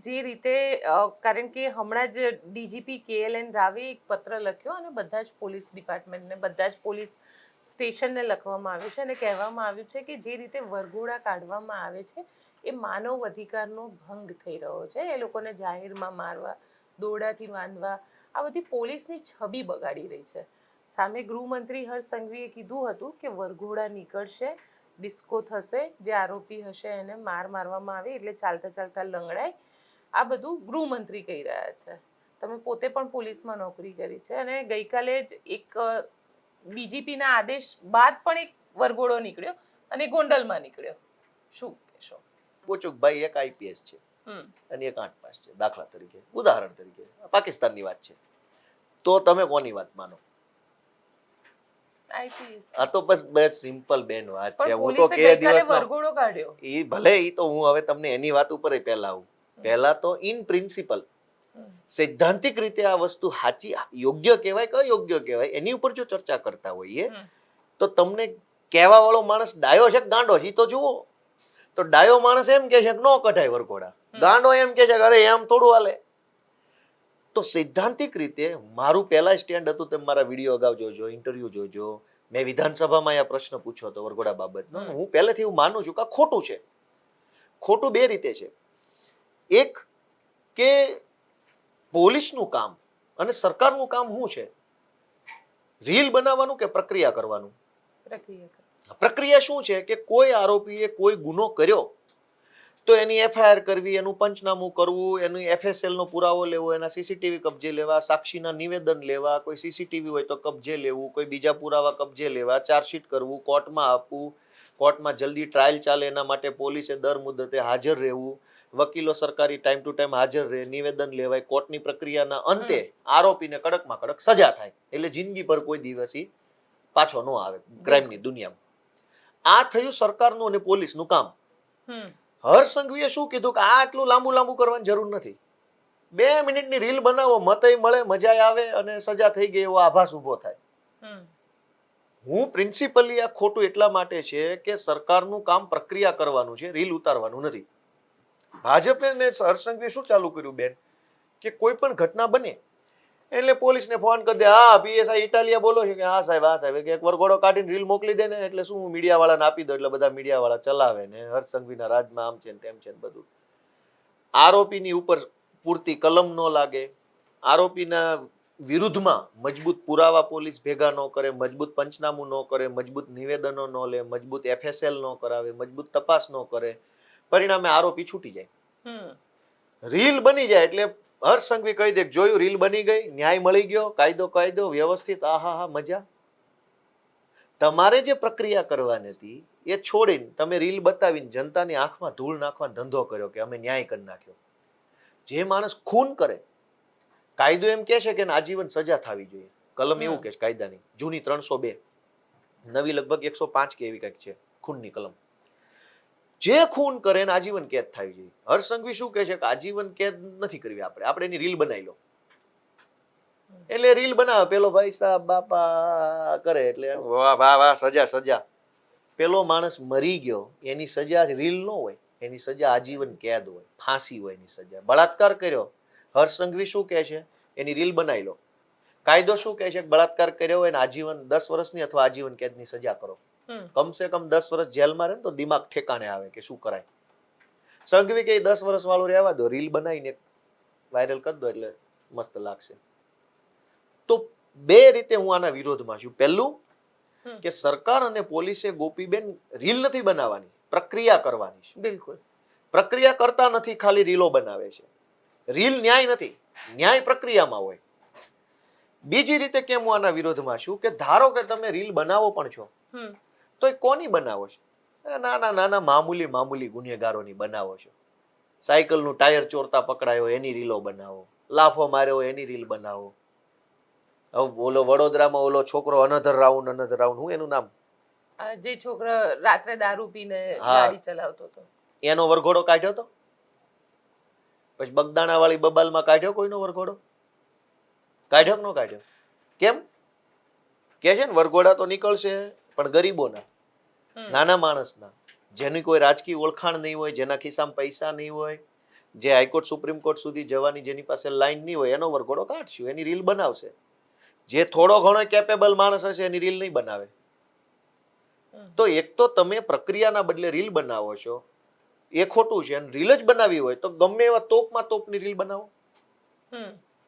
જે રીતે કારણ કે હમણાં જ ડીજીપી KLN રાવે એક પત્ર લખ્યો અને બધા જ પોલીસ ડિપાર્ટમેન્ટને બધા જ પોલીસ સ્ટેશનને લખવામાં આવ્યું છે અને કહેવામાં આવ્યું છે કે જે રીતે વરઘોડા કાઢવામાં આવે છે એ માનવ અધિકારનો ભંગ થઈ રહ્યો છે. એ લોકોને જાહેરમાં મારવા, દોરડાથી બાંધવા, આ બધી પોલીસની છબી બગાડી રહી છે. સામે ગૃહમંત્રી હર્ષ સંઘવીએ કીધું હતું કે વરઘોડા નીકળશે, ડિસ્કો થશે, જે આરોપી હશે એને મારવામાં આવે એટલે ચાલતા ચાલતા લંગડાય. આ બધું ગૃહમંત્રી કહી રહ્યા છે. તમે પોતે પણ પોલીસમાં નોકરી કરી છે અને ગઈકાલે જ એક ડીજીપીના આદેશ બાદ પણ એક વરઘોડો નીકળ્યો અને ગોંડલમાં નીકળ્યો. શું કહેશો? પોચુકભાઈ એક આઈપીએસ છે અને એક 8 પાસ છે. દાખલા તરીકે, ઉદાહરણ તરીકે પાકિસ્તાનની વાત છે, તો તમે કોની વાત માનો? આ તો બસ સિમ્પલ બેન વાત છે. હું તો કે દિવસનો વરઘોડો કાઢ્યો ઈ ભલે, ઈ તો હું હવે તમને એની વાત ઉપર પહેલા આવું. પહેલા તો ઇન પ્રિન્સિપલ સૈદ્ધાંતિક રીતે આ વસ્તુ સાચી યોગ્ય કહેવાય કે અયોગ્ય કહેવાય એની ઉપર જો ચર્ચા કરતા હોઈએ તો તમને કહેવા વાળો માણસ ડાયો છે કે ગાંડો છે તો જુઓ. તો ડાયો માણસ એમ કે છે કે નો કઢાય વરઘોડા, ગાંડો એમ કે છે કે અરે એમ થોડું હાલે. તો સૈદ્ધાંતિક રીતે મારું પહેલા સ્ટેન્ડ હતું, તમે મારા વિડીયો અગાઉ જોજો, ઇન્ટરવ્યુ જોજો. મેં વિધાનસભામાં આ પ્રશ્ન પૂછ્યો હતો વરઘોડા બાબતનો. હું પહેલેથી હું માનું છું કે ખોટું છે. ખોટું બે રીતે છે. એક કે પોલીસનું કામ અને સરકારનું કામ શું છે? રીલ બનાવવાનું કે પ્રક્રિયા કરવાનું? પ્રક્રિયા શું છે કે કોઈ આરોપીએ કોઈ ગુનો કર્યો તો એની એફઆઈઆર કરવી, એનું પંચનામું કરવું, એનું FSL નો પુરાવો લેવો, એના સીસીટીવી કબજે લેવા, સાક્ષીના નિવેદન લેવા, કોઈ સીસીટીવી હોય તો કબજે લેવું, કોઈ બીજા પુરાવા કબજે લેવા, ચાર્જશીટ કરવું, કોર્ટમાં આપવું, કોર્ટમાં જલ્દી ટ્રાયલ ચાલે એના માટે પોલીસે દર મુદતે હાજર રહેવું, વકીલો સરકારી ટાઈમ ટુ ટાઈમ હાજર રહે, નિવેદન લેવાય, કોર્ટની પ્રક્રિયાના અંતે આરોપીને કડકમાં કડક સજા થાય એટલે જિંદગી પર કોઈ દિવસ પાછો ન આવે ક્રાઇમની દુનિયામાં. આ થયું સરકારનું અને પોલીસનું કામ. હર્ષ સંઘવીએ શું કીધું કે આ આટલું લાંબુ કરવાની જરૂર નથી. 2 મિનિટની રીલ બનાવો, મતય મળે, મજા આવે અને સજા થઈ ગઈ એવો આભાસ ઉભો થાય. હું પ્રિન્સિપલી આ ખોટું એટલા માટે છે કે સરકારનું કામ પ્રક્રિયા કરવાનું છે, રીલ ઉતારવાનું નથી. ભાજપે ને હર્ષ સંઘવીએ શું ચાલુ કર્યું બેન કે કોઈ પણ ઘટના બને એટલે પોલીસને ફોન કરી દે, હા પીએસઆઈ ઇટાલિયા બોલો છે કે હા સાહેબ કે એક વરઘોડો કાઢીને રીલ મોકલી દે ને એટલે શું મીડિયા વાળાને આપી દો એટલે બધા મીડિયા વાળા ચલાવે ને હર્ષ સંઘવીના રાજમાં આમ છે ને તેમ છે ને બધું. આરોપીની ઉપર પૂરતી કલમ ન લાગે, આરોપીના વિરુદ્ધમાં મજબૂત પુરાવા પોલીસ ભેગા ન કરે, મજબૂત પંચનામું ન કરે, મજબૂત નિવેદનો ન લે, મજબૂત FSL ન કરાવે, મજબૂત તપાસ ન કરે, પરિણામે આરોપી છૂટી જાય. રીલ બની જાય એટલે હર્ષ સંઘવી કહી દે જોયું રીલ બની ગઈ, ન્યાય મળી ગયો, કાયદો વ્યવસ્થિત, આહા મજા. તમારે જે પ્રક્રિયા કરવાની હતી એ છોડીને તમે રીલ બતાવીને જનતાની આંખમાં ધૂળ નાખવાનો ધંધો કર્યો કે અમે ન્યાય કરી નાખ્યો. જે માણસ ખૂન કરે, કાયદો એમ કે છે કે આજીવન સજા થવી જોઈએ. કલમ એવું કે છે કાયદાની, જૂની 302, નવી લગભગ 105 કે એવી કંઈક છે ખૂનની કલમ. જે ખૂન કરે એને આજીવન કેદ થવી જોઈએ. હર્ષ સંઘવી શું કહે છે કે આજીવન કેદ નથી કરવી, આપણે એની રીલ બનાવી લો. એટલે રીલ બનાવે, પેલો ભાઈ સાહેબ બાપા કરે એટલે વાહ વાહ વાહ સજા. પેલો માણસ મરી ગયો, એની સજા રીલ ન હોય, એની સજા આજીવન કેદ હોય, ફાંસી હોય એની સજા. બળાત્કાર કર્યો, હર્ષ સંઘવી શું કહે છે એની રીલ બનાવી લો. કાયદો શું કહે છે બળાત્કાર કર્યો હોય ને આજીવન 10 વર્ષની અથવા આજીવન કેદની સજા કરો. કમસે કમ 10 વર્ષ જેલમાં રહે તો દિમાગ ઠેકાણે આવે કે શું કરાય. સંઘવી કે 10 વર્ષ વાળું રહેવા દો, રીલ બનાવીને વાયરલ કરી દો એટલે મસ્ત લાગશે. તો બે રીતે હું આના વિરોધમાં છું. પહેલું કે સરકાર અને પોલીસે ગોપીબેન રીલ નથી બનાવવાની, પ્રક્રિયા કરવાની છે. બિલકુલ પ્રક્રિયા કરતા નથી, ખાલી રીલો બનાવે છે. રીલ ન્યાય નથી, ન્યાય પ્રક્રિયામાં હોય. બીજી રીતે કેમ હું આના વિરોધમાં છું કે ધારો કે તમે રીલ બનાવો પણ છો તો એ કોની બનાવો છો? નાના મામૂલી ગુનેગારોની બનાવો છો. સાયકલનું ટાયર ચોરતા પકડાયો એની રીલો બનાવો, લાફો માર્યો એની રીલ બનાવો. હવે ઓલો વડોદરામાં ઓલો છોકરો અનધર રાઉન્ડ હું એનું નામ, જે છોકરો રાત્રે દારૂ પીને ગાડી ચલાવતો હતો એનો વરઘોડો કાઢ્યો તો. પછી બગદાણા વાળી બબાલમાં કાઢ્યો કોઈનો વરઘોડો? કાઢ્યો કે ન કાઢ્યો? કેમ કે છે ને વરઘોડા તો નીકળશે પણ ગરીબોના, નાના માણસના, જેની કોઈ રાજકીય ઓળખાણ નહીં હોય, જેના ખિસ્સામાં પૈસા નહીં હોય, જે હાઈકોર્ટ સુપ્રીમ કોર્ટ સુધી જવાની જેની પાસે લાઈન નહીં હોય એનો વરઘોડો કાઢશું, એની રીલ બનાવશે. જે થોડો ઘણો કેપેબલ માણસ હશે એની રીલ નહીં બનાવે. તો એક તો તમે પ્રક્રિયાના બદલે રીલ બનાવો છો, એ ખોટું છે. અને રીલ જ બનાવી હોય તો ગમે એવા તોપમાં તોપની રીલ બનાવો.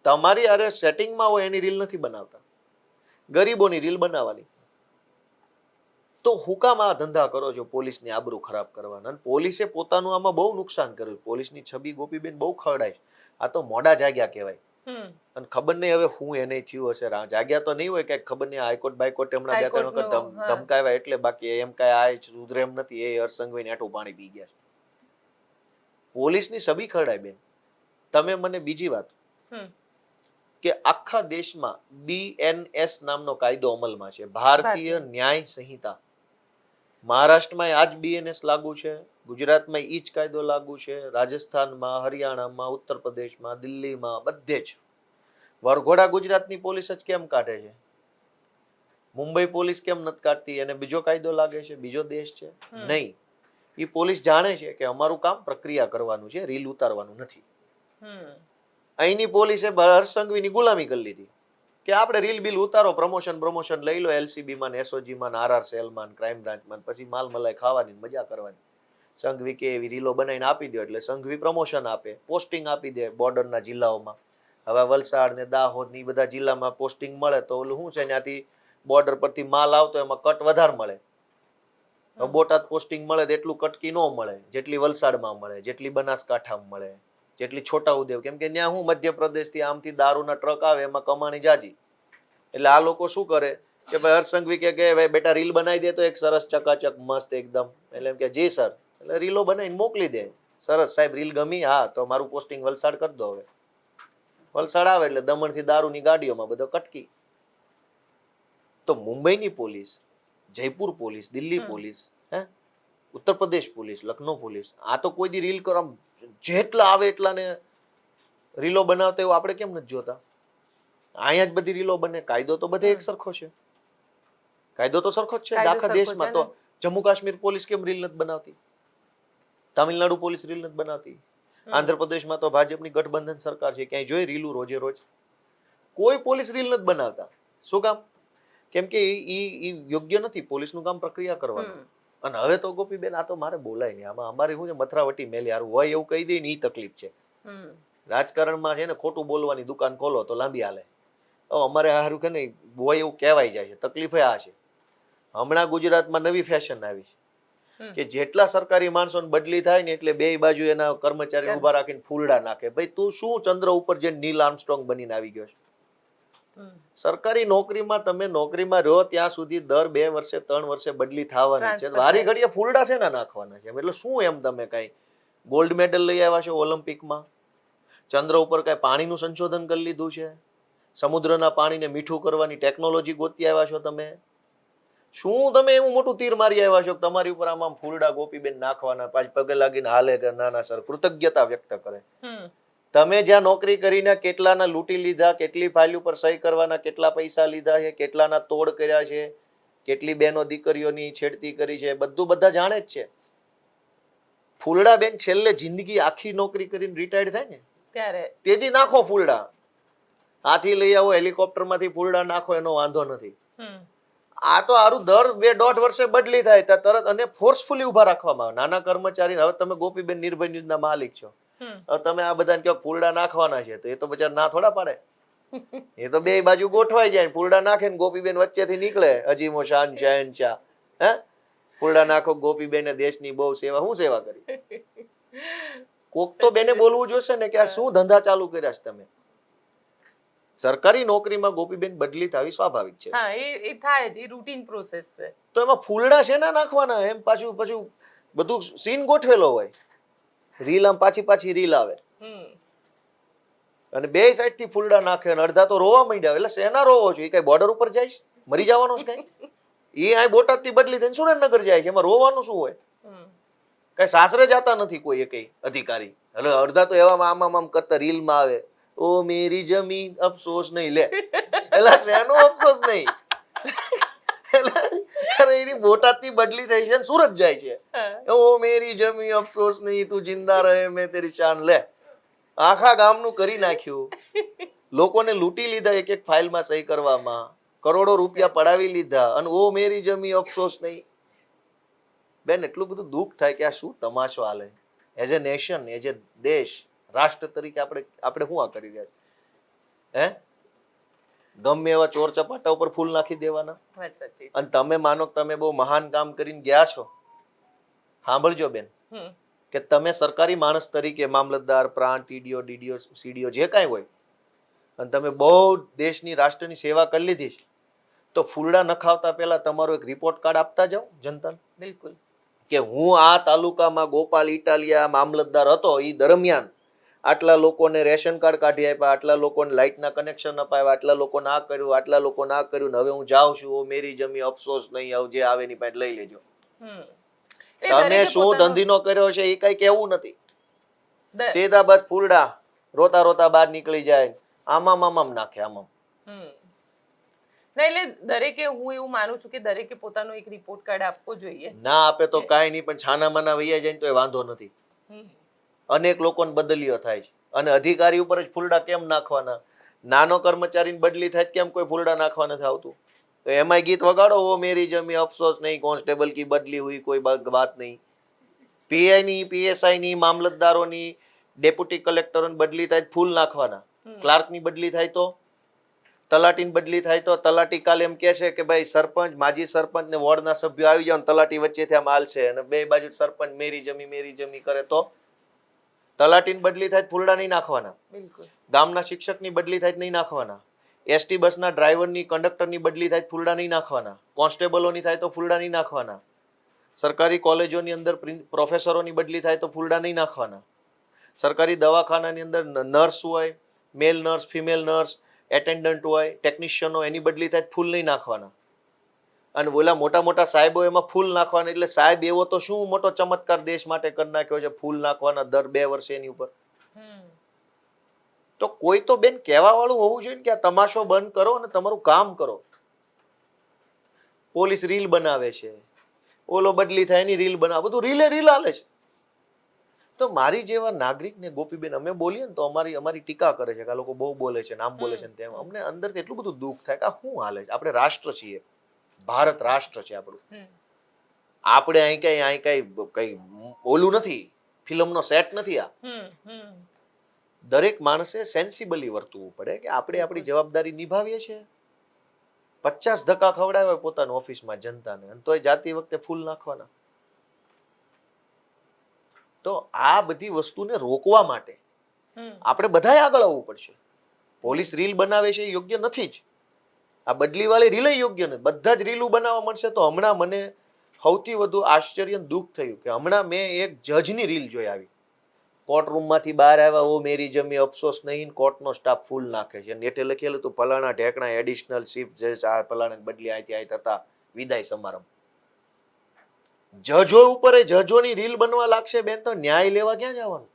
તમારી અરે સેટિંગમાં હોય એની રીલ નથી બનાવતા, ગરીબોની રીલ બનાવવાની. તો હું કામ આ ધંધા કરો છો પોલીસની આબરૂ ખરાબ કરવાના? અને પોલીસે પોતાનું આમાં બહુ નુકસાન કર્યું. પોલીસની છબી ગોપીબેન બહુ ખરડાય. આ તો મોડા જાગ્યા કહેવાય. અને ખબર નહીં હવે હું એને થયું હશે. જાગ્યા તો નહીં હોય કે ખબર નહીં હાઈકોર્ટ બાઈકોર્ટ હમણાં 2-3 વખત ધમકાવ્યા એટલે, બાકી એમ કઈ આ સુધરે એમ નથી. એ હર્ષસંઘવીને આટું પાણી પી ગયા. પોલીસની છબી ખરડાય બેન. તમે મને બીજી વાત કે આખા દેશમાં BNS નામનો કાયદો અમલમાં છે, ભારતીય ન્યાય સંહિતા. મહારાષ્ટ્રમાં આ જ BNS લાગુ છે, ગુજરાતમાં ઈ જ કાયદો લાગુ છે, રાજસ્થાનમાં, હરિયાણામાં, ઉત્તર પ્રદેશમાં, દિલ્હીમાં, બધે જ. વરઘોડા ગુજરાતની પોલીસ જ કેમ કાઢે છે? મુંબઈ પોલીસ કેમ નથી કાઢતી? એને બીજો કાયદો લાગે છે, બીજો દેશ છે? નહીં. એ પોલીસ જાણે છે કે અમારું કામ પ્રક્રિયા કરવાનું છે, રીલ ઉતારવાનું નથી. અહીંની પોલીસે હર્ષસંઘવીની ગુલામી કરી લીધી કે આપણે રીલ બિલ ઉતારો, પ્રમોશન લઈ લો LCB માં, SOG માં, RR સેલમાં, ક્રાઇમ બ્રાન્ચમાં, પછી માલ મલાઈ ખાવાની, મજા કરવાની. સંઘવી કે એવી રીલો બનાવીને આપી દો એટલે સંઘવી પ્રમોશન આપે, પોસ્ટિંગ આપી દે બોર્ડરના જિલ્લાઓમાં. હવે વલસાડ ને દાહોદ ને બધા જિલ્લામાં પોસ્ટિંગ મળે તો ઓલું શું છે, ત્યાંથી બોર્ડર પરથી માલ આવતો એમાં કટ વધારે મળે. બોટાદ પોસ્ટિંગ મળે તો એટલું કટકી ન મળે જેટલી વલસાડમાં મળે, જેટલી બનાસકાંઠામાં મળે, જેટલી છોટાઉદેપુર. કેમ કે ત્યાં હું મધ્યપ્રદેશથી આમથી દારૂના ટ્રક આવે એમાં કમાણી જાજી. એટલે આ લોકો શું કરે કે ભાઈ હર્ષસંઘવી કે ભાઈ બેટા રીલ બનાવી દે તો એક સરસ ચકાચક મસ્ત એકદમ. એટલે એમ કે જી સર, એટલે રીલો બનાવીને મોકલી દે. સરસ સાહેબ, રીલ ગમી, હા તો મારું પોસ્ટિંગ વલસાડ કરી દો. હવે વલસાડ આવે એટલે દમણથી દારૂની ગાડીઓમાં બધો કટકી. તો મુંબઈની police, Jaipur police, Delhi police, Uttar Pradesh police, Lucknow police, આ તો કોઈ દી રીલ કરો જેટલા આવે એટલાને રીલો બનાવતા એવું આપણે કેમ નથી જોતા? અહીંયા જ બધી રીલો બને. કાયદો તો બધે એક સરખો છે, કાયદો તો સરખો જ છે આખા દેશમાં. તો જમ્મુ કાશ્મીર પોલીસ કેમ રીલ નથી બનાવતી? તામિલનાડુ પોલીસ રીલ નથી બનાવતી? આંધ્રપ્રદેશમાં તો ભાજપની ગઠબંધન સરકાર છે, ક્યાંય જોઈ રીલું રોજે રોજ? કોઈ પોલીસ રીલ નથી બનાવતા. શું કામ? કેમ કે ઈ યોગ્ય નથી. પોલીસનું કામ પ્રક્રિયા કરવાનું. અને હવે તો ગોપીબેન આ તો મારે બોલાય નહીં. આમાં અમારે શું છે, મથરાવટી મેલી હારું હોય એવું કહી દે ને ઈ તકલીફ છે. રાજકારણમાં છે ને ખોટું બોલવાની દુકાન ખોલો તો લાંબી હાલે. અમારે હારું કે નહીં હોય એવું કહેવાય જાય છે. તકલીફ આ છે, હમણાં ગુજરાતમાં નવી ફેશન આવી છે કે જેટલા સરકારી માણસો બદલી થાય ને એટલે બે બાજુ એના કર્મચારી ઉભા રાખીને ફૂલડા નાખે. ભાઈ તું શું ચંદ્ર ઉપર જે નીલ આર્મસ્ટ્રોંગ બનીને આવી ગયો છે? સરકારી નોકરીમાં તમે નોકરીમાં રહો ત્યાં સુધી દર 2 વર્ષે 3 વર્ષે બદલી થવાની છે. વારી ઘડીએ ફૂલડા છે ને નાખવાના છે. એટલે શું એમ તમે કઈ ગોલ્ડ મેડલ લઈ આવ્યા છો ઓલિમ્પિકમાં? ચંદ્ર ઉપર કઈ પાણીનું સંશોધન કરી લીધું છે? સમુદ્રના પાણીને મીઠું કરવાની ટેકનોલોજી ગોતી આવ્યા છો તમે? શું તમે એવું મોટું તીર મારી આવ્યા છો તમારી ઉપર આમ ફૂલડા ગોપીબેન નાખવાના, પાછ પગે લાગીને હાલે કે ના ના સર, કૃતજ્ઞતા વ્યક્ત કરે. તમે જ્યાં નોકરી કરીને કેટલાના લૂંટી લીધા, કેટલી ફાઇલ ઉપર સહી કરવાના કેટલા પૈસા લીધા છે, કેટલાના તોડ કર્યા છે, કેટલી બહેનો દીકરીઓની છેડતી કરી છે, બધું બધા જાણે જ છે. ફૂલડા બેન છેલ્લે જિંદગી આખી નોકરી કરીને રિટાયર્ડ થાય ને ત્યારે તેથી નાખો ફૂલડા. હાથી લઈ આવો, હેલિકોપ્ટર માંથી ફૂલડા નાખો, એનો વાંધો નથી. આ તો હારું દર 2-1.5 વર્ષે બદલી થાય ત્યાં તરત અને ફોર્સફુલી ઉભા રાખવામાં આવે નાના કર્મચારી. હવે તમે ગોપીબેન નિર્ભય ન્યૂઝના માલિક છો, તમે આ બધાને કહો ફૂલડા નાખવાના છે તો એ તો બચારા ના થોડા પાડે. એ તો બે બાજુ ગોઠવાઈ જાય, ફૂલડા નાખે ને ગોપીબેન વચ્ચેથી નીકળે અજીમો શાન શહેનશાહ. ફૂલડા નાખો ગોપીબેને દેશની બહુ સેવા. શું સેવા કરી? કોક તો બેને બોલવું જોશે ને કે આ શું ધંધા ચાલુ કર્યા છે તમે? સરકારી નોકરીમાં ગોપીબેન બદલી થવી સ્વાભાવિક છે. હા, એ થાય જ, એ રૂટીન પ્રોસેસ છે. તો એમાં ફૂલડા છે ના નાખવાના? એમ પાછું બધું સીન ગોઠવેલો હોય. રીલ આમ પાછી રીલ આવે અને બે સાઈડ થી ફૂલડા નાખે અને અડધા તો રોવા માંડ્યા. એટલે શેના રોવો છો? એ કઈ બોર્ડર ઉપર જાય મરી જવાનો છે કઈ? એ આ બોટાદ થી બદલી થઈને સુરેન્દ્રનગર જાય છે, એમાં રોવાનું શું હોય? કઈ સાસરે જતા નથી કોઈ કઈ અધિકારી. એટલે અડધા તો એવામાં આમ કરતા રીલ માં આવે, ઓ મેરી જમીન અફસોસ નહીં. લે એટલે શેનો અફસોસ નહીં? એની બોટાદ થી બદલી થઈ છે સુરત જાય છે, ઓ મેરી જમી અફસોસ નહીં તું જિંદા રહે મેં તેરી શાન. લે આખા ગામનું કરી નાખ્યું, લોકોને લૂંટી લીધા એક એક ફાઇલમાં સહી કરવામાં, કરોડો રૂપિયા પડાવી લીધા, અને ઓ મેરી જમી અફસોસ નહીં. બેન એટલું બધું દુઃખ થાય કે આ શું તમાશો હાલે. As a nation, as a દેશ, રાષ્ટ્ર તરીકે આપણે શું આ કરી રહ્યા છે? ગમે એવા ચોર ચપાટા ઉપર ફૂલ નાખી દેવાના. વાત સાચી છે. અને તમે માનો કે તમે બહુ મહાન કામ કરીને ગયા છો, સાંભળજો બેન, કે તમે સરકારી માણસ તરીકે મામલતદાર, પ્રાંત, ટીડીઓ, ડીડીઓ, સીડીઓ જે કાંઈ હોય, અને તમે બહુ દેશની રાષ્ટ્રની સેવા કરી લીધી છે, તો ફૂલડા નખાવતા પહેલા તમારો એક રિપોર્ટ કાર્ડ આપતા જાઓ જનતાને. બિલકુલ. કે હું આ તાલુકામાં ગોપાલ ઇટાલિયા મામલતદાર હતો, એ દરમિયાન આટલા લોકોને રેશન કાર્ડ કાઢી આપ્યા, આટલા લોકોને લાઇટના કનેક્શન અપાવ્યા, આટલા લોકોને આ કર્યું, આટલા લોકોને આ કર્યું, ને હવે હું જાઉં છું, ઓ મેરી જમી અફસોસ નહીં, હવે જે આવે એની પાસે લઈ લેજો. તમે શું ધંધીનો કર્યો છે એ કઈ કેવું નથી. સીધા બસ ફૂલડા રોતા રોતા બહાર નીકળી જાય, આમામ નાખે આમામ. એટલે દરેકે, હું એવું માનું છું કે દરેકે પોતાનો એક રિપોર્ટ કાર્ડ આપવો જોઈએ. ના આપે તો કાંઈ નહીં, પણ છાના માના વૈયા જાય તો એ વાંધો નથી. અનેક લોકોને બદલીઓ થાય છે, અને અધિકારી ઉપર જ ફૂલડા કેમ નાખવાના? નાનો કર્મચારીની બદલી થાય કેમ કોઈ ફૂલડા નાખવા નથી આવતું? તો એમાંય ગીત વગાડો, ઓ મેરી જમી અફસોસ નહીં, કોન્સ્ટેબલ કી બદલી હુઈ કોઈ વાત નહીં. પીઆઈ ની, પીએસઆઈ ની, મામલતદારોની, ડેપ્યુટી કલેક્ટરોની બદલી થાય ફૂલ નાખવાના. ક્લાર્ક ની બદલી થાય તો, તલાટીની બદલી થાય તો, તલાટી કાલે એમ કે છે કે ભાઈ સરપંચ, માજી સરપંચ ને વોર્ડના સભ્યો આવી જાવ, તલાટી વચ્ચેથી આમ હાલશે, અને બે બાજુ સરપંચ મેરી જમી કરે તો તલાટીની બદલી થાય ફૂલડા નહીં નાખવાના. ગામના શિક્ષકની બદલી થાય નહીં નાખવાના. એસટી બસના ડ્રાઈવરની, કંડક્ટરની બદલી થાય ફૂલડા નહીં નાખવાના. કોન્સ્ટેબલોની થાય તો ફૂલડા નહીં નાખવાના. સરકારી કોલેજોની અંદર પ્રોફેસરોની બદલી થાય તો ફૂલડા નહીં નાખવાના. સરકારી દવાખાનાની અંદર નર્સ હોય, મેલ નર્સ, ફિમેલ નર્સ, એટેન્ડન્ટ હોય, ટેકનિશિયન હોય, એની બદલી થાય ફૂલ નહીં નાખવાના. અને ઓલા મોટા મોટા સાહેબો એમાં ફૂલ નાખવાના. એટલે સાહેબ એવો તો શું મોટો ચમત્કાર દેશ માટે કરી નાખ્યો છે, ફૂલ નાખવાના દર 2 વર્ષે એની ઉપર. તો કોઈ તો બેન કહેવા વાળું હોવું જોઈએ કે આ તમાશો બંધ કરો અને તમારું કામ કરો. પોલીસ રીલ બનાવે છે, ઓલો બદલી થાય એની રીલ બનાવે, બધું રીલ હાલે છે. તો મારી જેવા નાગરિકને ગોપીબેન અમે બોલીએ ને તો અમારી ટીકા કરે છે કે આ લોકો બહુ બોલે છે, નામ બોલે છે, તેમ અમને અંદરથી એટલું બધું દુઃખ થાય કે આ શું હાલે છે. આપણે રાષ્ટ્ર છીએ, ભારત રાષ્ટ્ર છે આપણું. આપણે અહીં કઈ ઓલું નથી, ફિલ્મનો સેટ નથી. આ દરેક માણસે સેન્સિબલી વર્તવું પડે કે આપણે આપણી જવાબદારી નિભાવીએ છીએ. 50 ધક્કા ખવડાવે પોતાની ઓફિસમાં જનતાને, અને તોય જાતી વખતે ફૂલ નાખવાના. તો આ બધી વસ્તુને રોકવા માટે આપણે બધાએ આગળ આવવું પડશે. પોલીસ રીલ બનાવે છે એ યોગ્ય નથી જ. આ બદલી વાળી રીલ યોગ્ય નથી. બધા જ રીલું બનાવવા મળશે તો હમણાં મને સૌથી વધુ આશ્ચર્ય દુઃખ થયું કે હમણાં મેં એક જજની રીલ જોઈ આવી. કોર્ટરૂમમાંથી બહાર આવ્યા, ઓ મેરી જમી અફસોસ નહીં, કોર્ટનો સ્ટાફ ફૂલ નાખે છે. નેટે લખેલું હતું ફલાણા ઢેકણા એડિશનલ ચીફ જજ આ ફલાણા બદલી અહીંથી થતા વિદાય સમારંભ. જજો ઉપર જજોની રીલ બનવા લાગશે બેન, તો ન્યાય લેવા ક્યાં જવાનું?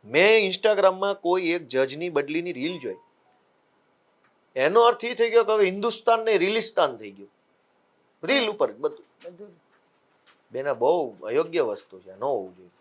મેં ઇન્સ્ટાગ્રામમાં કોઈ એક જજની બદલીની રીલ જોઈ. એનો અર્થ એ થઈ ગયો કે હવે હિન્દુસ્તાન ને રીલિસ્તાન થઈ ગયું. રીલ ઉપર બધું બેન બહુ અયોગ્ય વસ્તુ છે, ન હોવું જોઈએ.